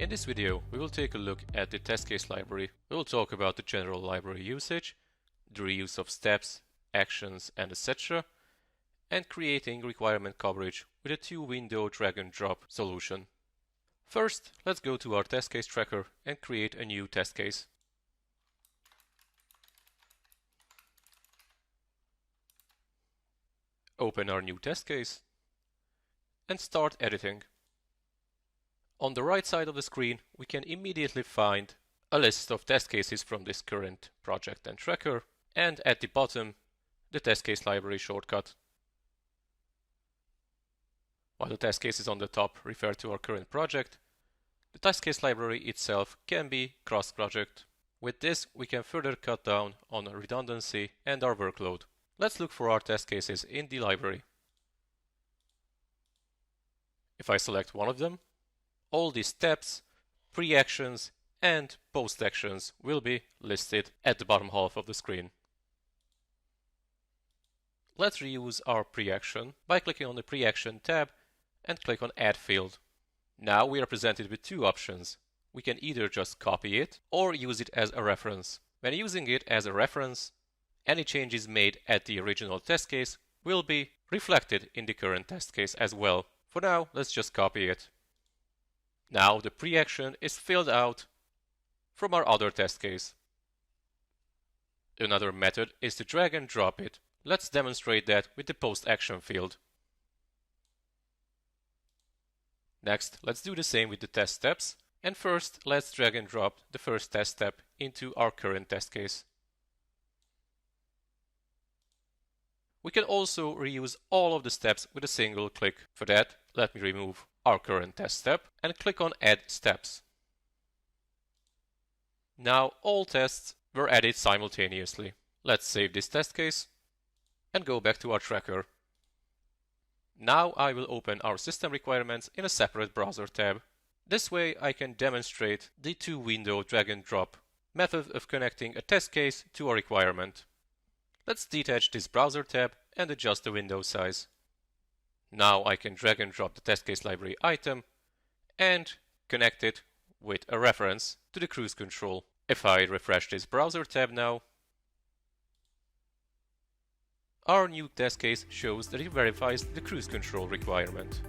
In this video, we will take a look at the test case library. We will talk about the general library usage, the reuse of steps, actions, and etc., and creating requirement coverage with a two-window drag-and-drop solution. First, let's go to our test case tracker and create a new test case. Open our new test case and start editing. On the right side of the screen, we can immediately find a list of test cases from this current project and tracker, and at the bottom, the test case library shortcut. While the test cases on the top refer to our current project, the test case library itself can be cross-project. With this, we can further cut down on redundancy and our workload. Let's look for our test cases in the library. If I select one of them, all the steps, pre-actions, and post-actions will be listed at the bottom half of the screen. Let's reuse our pre-action by clicking on the pre-action tab and click on Add Field. Now we are presented with two options. We can either just copy it or use it as a reference. When using it as a reference, any changes made at the original test case will be reflected in the current test case as well. For now, let's just copy it. Now the pre-action is filled out from our other test case. Another method is to drag and drop it. Let's demonstrate that with the post-action field. Next, let's do the same with the test steps. And first, let's drag and drop the first test step into our current test case. We can also reuse all of the steps with a single click. For that, let me remove our current test step and click on Add Steps. Now all tests were added simultaneously. Let's save this test case and go back to our tracker. Now I will open our system requirements in a separate browser tab. This way I can demonstrate the two-window drag-and-drop method of connecting a test case to a requirement. Let's detach this browser tab and adjust the window size. Now I can drag and drop the test case library item and connect it with a reference to the cruise control. If I refresh this browser tab now, our new test case shows that it verifies the cruise control requirement.